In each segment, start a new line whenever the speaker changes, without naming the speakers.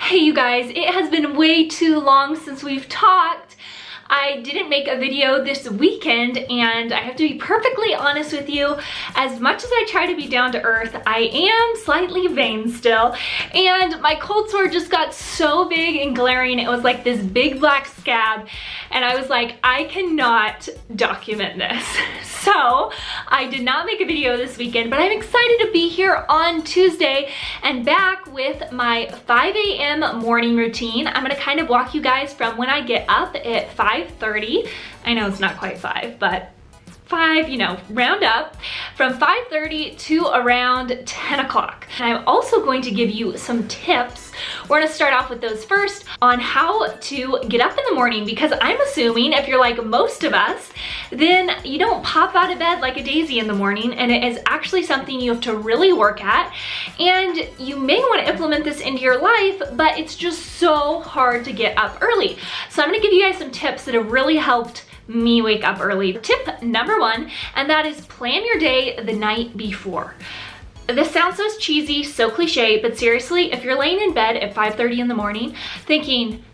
Hey you guys, it has been way too long since we've talked. I didn't make a video this weekend, and I have to be perfectly honest with you, as much as I try to be down to earth, I am slightly vain still, and my cold sore just got so big and glaring. It was like this big black scab, and I was like, I cannot document this. So I did not make a video this weekend, but I'm excited to be here on Tuesday and back with my 5 a.m. morning routine. I'm gonna kind of walk you guys from when I get up at 5:30. I know it's not quite 5, but 5, round up, from 5:30 to around 10 o'clock. And I'm also going to give you some tips. We're gonna start off with those first on how to get up in the morning, because I'm assuming if you're like most of us, then you don't pop out of bed like a daisy in the morning, and it is actually something you have to really work at. And you may want to implement this into your life, but it's just so hard to get up early. So I'm gonna give you guys some tips that have really helped me wake up early. Tip number 1, and that is plan your day the night before. This sounds so cheesy, so cliche, but seriously, if you're laying in bed at 5:30 in the morning thinking,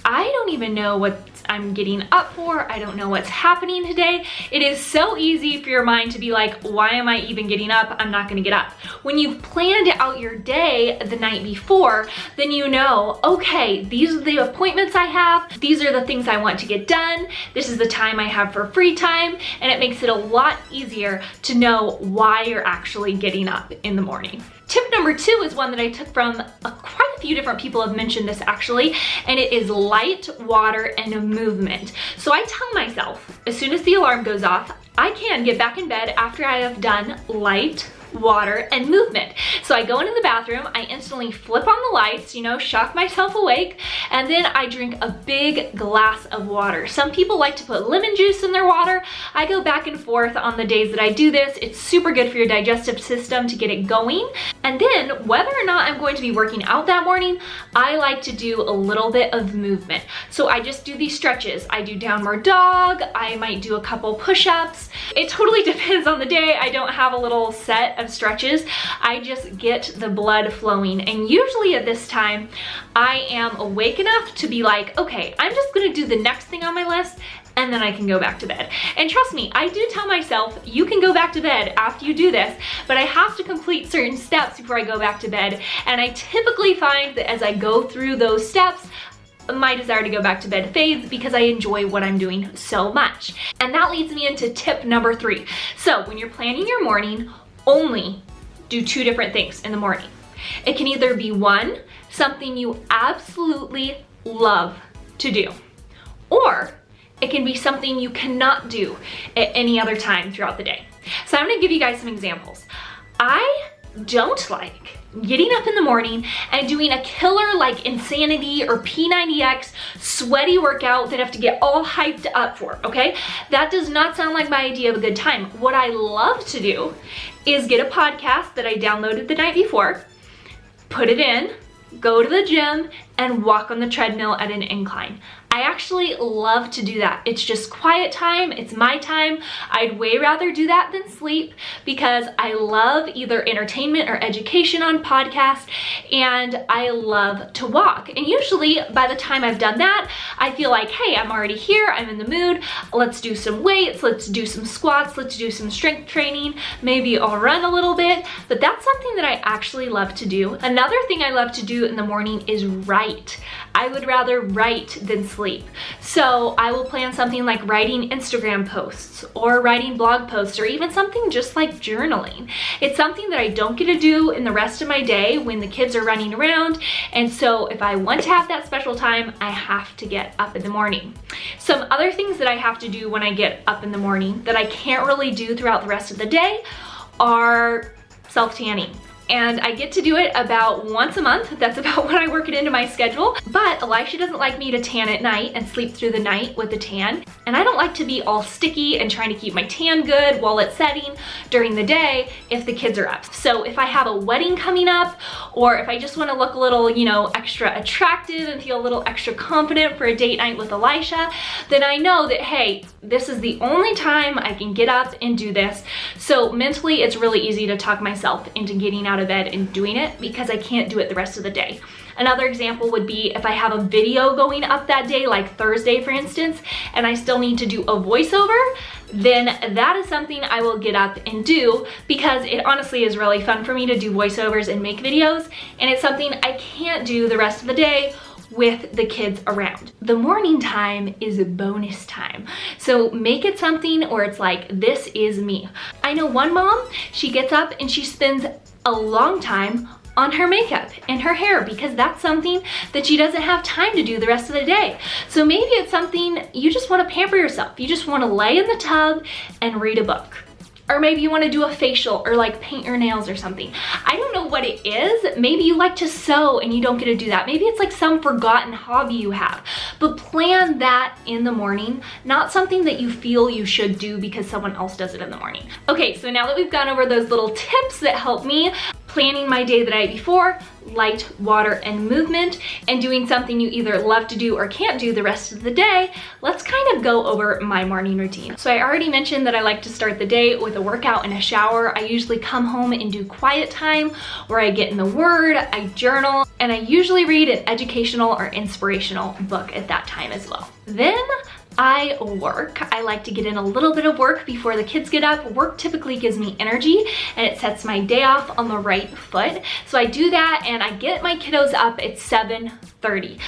I don't even know what I'm getting up for, I don't know what's happening today, it is so easy for your mind to be like, why am I even getting up? I'm not gonna get up. When you've planned out your day the night before, then you know, okay, these are the appointments I have, these are the things I want to get done, this is the time I have for free time, and it makes it a lot easier to know why you're actually getting up in the morning. Tip number 2 is one that I took from quite a few different people have mentioned this actually, and it is light, water, and movement. So I tell myself, as soon as the alarm goes off, I can get back in bed after I have done light, water, and movement. So I go into the bathroom, I instantly flip on the lights, shock myself awake, and then I drink a big glass of water. Some people like to put lemon juice in their water. I go back and forth on the days that I do this. It's super good for your digestive system to get it going. And then whether or not I'm going to be working out that morning, I like to do a little bit of movement. So I just do these stretches. I do downward dog, I might do a couple push-ups. It totally depends on the day. I don't have a little set of stretches. I just get the blood flowing, and usually at this time I am awake enough to be like, okay, I'm just gonna do the next thing on my list, and then I can go back to bed. And trust me, I do tell myself, you can go back to bed after you do this, but I have to complete certain steps before I go back to bed. And I typically find that as I go through those steps, my desire to go back to bed fades because I enjoy what I'm doing so much. And that leads me into tip number 3. So when you're planning your morning, only do 2 different things in the morning. It can either be 1, something you absolutely love to do, or it can be something you cannot do at any other time throughout the day. So I'm gonna give you guys some examples. I don't like getting up in the morning and doing a killer like Insanity or P90X sweaty workout that I have to get all hyped up for, okay? That does not sound like my idea of a good time. What I love to do is get a podcast that I downloaded the night before, put it in, go to the gym, and walk on the treadmill at an incline. I actually love to do that. It's just quiet time, it's my time. I'd way rather do that than sleep because I love either entertainment or education on podcasts, and I love to walk. And usually by the time I've done that, I feel like, hey, I'm already here, I'm in the mood, let's do some weights, let's do some squats, let's do some strength training, maybe I'll run a little bit, but that's something that I actually love to do. Another thing I love to do in the morning is write. I would rather write than sleep. So I will plan something like writing Instagram posts or writing blog posts or even something just like journaling. It's something that I don't get to do in the rest of my day when the kids are running around. And so if I want to have that special time, I have to get up in the morning. Some other things that I have to do when I get up in the morning that I can't really do throughout the rest of the day are self-tanning. And I get to do it about once a month. That's about when I work it into my schedule. But Elisha doesn't like me to tan at night and sleep through the night with a tan. And I don't like to be all sticky and trying to keep my tan good while it's setting during the day if the kids are up. So if I have a wedding coming up, or if I just want to look a little, you know, extra attractive and feel a little extra confident for a date night with Elisha, then I know that, hey, this is the only time I can get up and do this. So mentally, it's really easy to talk myself into getting out of bed and doing it because I can't do it the rest of the day. Another example would be if I have a video going up that day, like Thursday, for instance, and I still need to do a voiceover, then that is something I will get up and do because it honestly is really fun for me to do voiceovers and make videos, and it's something I can't do the rest of the day with the kids around. The morning time is a bonus time. So make it something where it's like, this is me. I know one mom, she gets up and she spends a long time on her makeup and her hair because that's something that she doesn't have time to do the rest of the day. So maybe it's something you just want to pamper yourself. You just want to lay in the tub and read a book. Or maybe you want to do a facial or like paint your nails or something. I don't know what it is. Maybe you like to sew and you don't get to do that. Maybe it's like some forgotten hobby you have. But plan that in the morning, not something that you feel you should do because someone else does it in the morning. Okay, so now that we've gone over those little tips that help me planning my day the night before, light, water, and movement, and doing something you either love to do or can't do the rest of the day, let's kind of go over my morning routine. So I already mentioned that I like to start the day with a workout and a shower. I usually come home and do quiet time where I get in the Word, I journal, and I usually read an educational or inspirational book at that time as well. Then I work. I like to get in a little bit of work before the kids get up. Work typically gives me energy and it sets my day off on the right foot. So I do that and I get my kiddos up at 7:30.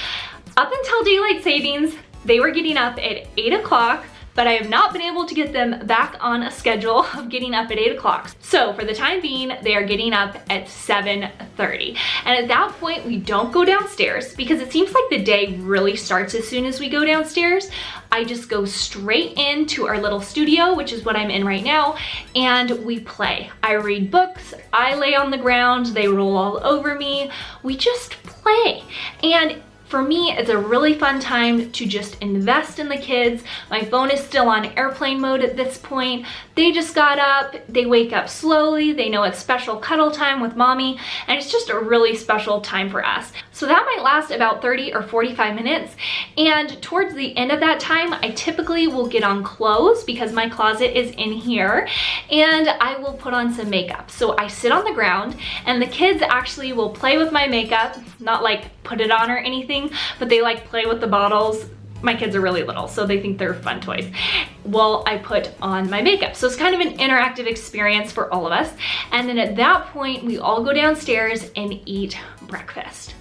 Up until daylight savings, they were getting up at 8 o'clock, but I have not been able to get them back on a schedule of getting up at 8 o'clock. So for the time being, they are getting up at 7:30. And at that point, we don't go downstairs because it seems like the day really starts as soon as we go downstairs. I just go straight into our little studio, which is what I'm in right now, and we play. I read books, I lay on the ground, they roll all over me. We just play. And for me, it's a really fun time to just invest in the kids. My phone is still on airplane mode at this point. They just got up, they wake up slowly, they know it's special cuddle time with mommy, and it's just a really special time for us. So that might last about 30 or 45 minutes, and towards the end of that time, I typically will get on clothes because my closet is in here, and I will put on some makeup. So I sit on the ground, and the kids actually will play with my makeup, not like put it on or anything, but they like play with the bottles. My kids are really little, so they think they're fun toys while I put on my makeup. So it's kind of an interactive experience for all of us. And then at that point, we all go downstairs and eat breakfast.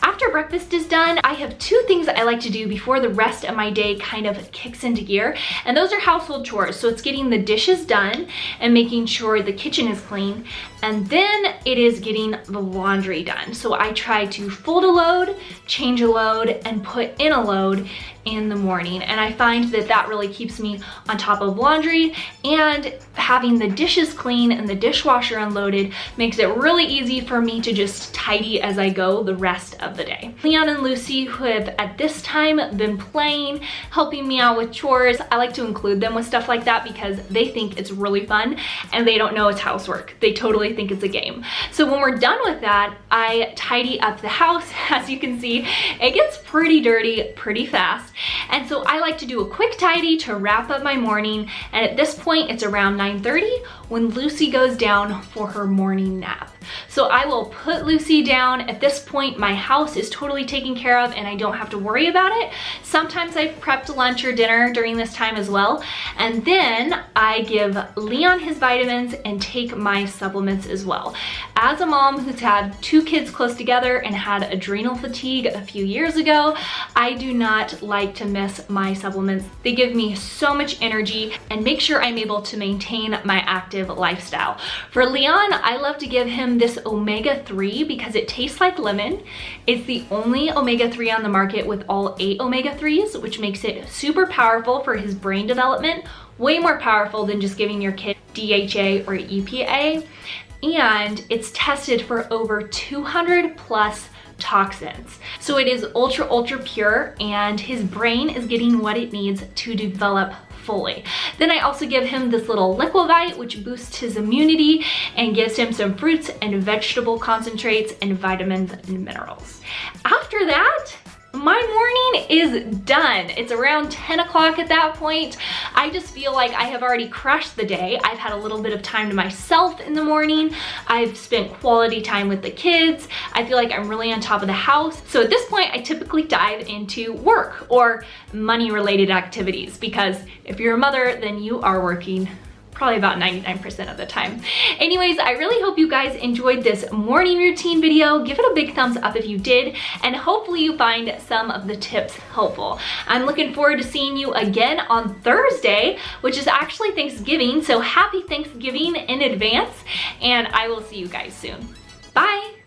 After breakfast is done, I have two things I like to do before the rest of my day kind of kicks into gear, and those are household chores. So it's getting the dishes done and making sure the kitchen is clean, and then it is getting the laundry done. So I try to fold a load, change a load, and put in a load in the morning, and I find that that really keeps me on top of laundry, and having the dishes clean and the dishwasher unloaded makes it really easy for me to just tidy as I go the rest of the day. Leon and Lucy, who have at this time been playing, helping me out with chores, I like to include them with stuff like that because they think it's really fun and they don't know it's housework. They totally think it's a game. So when we're done with that, I tidy up the house. As you can see, it gets pretty dirty pretty fast. And so I like to do a quick tidy to wrap up my morning. And at this point, it's around 9:30 when Lucy goes down for her morning nap. So I will put Lucy down. At this point, my house is totally taken care of and I don't have to worry about it. Sometimes I've prepped lunch or dinner during this time as well. And then I give Leon his vitamins and take my supplements as well. As a mom who's had two kids close together and had adrenal fatigue a few years ago, I do not like to miss my supplements. They give me so much energy and make sure I'm able to maintain my active lifestyle. For Leon, I love to give him this omega-3 because it tastes like lemon. It's the only omega-3 on the market with all 8 omega-3s, which makes it super powerful for his brain development, way more powerful than just giving your kid DHA or EPA. And it's tested for over 200 plus toxins. So it is ultra pure, and his brain is getting what it needs to develop fully. Then I also give him this little Liquivite, which boosts his immunity and gives him some fruits and vegetable concentrates and vitamins and minerals. After that, my morning is done. It's around 10 o'clock at that point. I just feel like I have already crushed the day. I've had a little bit of time to myself in the morning. I've spent quality time with the kids. I feel like I'm really on top of the house. So at this point, I typically dive into work or money-related activities, because if you're a mother, then you are working probably about 99% of the time. Anyways, I really hope you guys enjoyed this morning routine video. Give it a big thumbs up if you did, and hopefully you find some of the tips helpful. I'm looking forward to seeing you again on Thursday, which is actually Thanksgiving, so happy Thanksgiving in advance, and I will see you guys soon. Bye!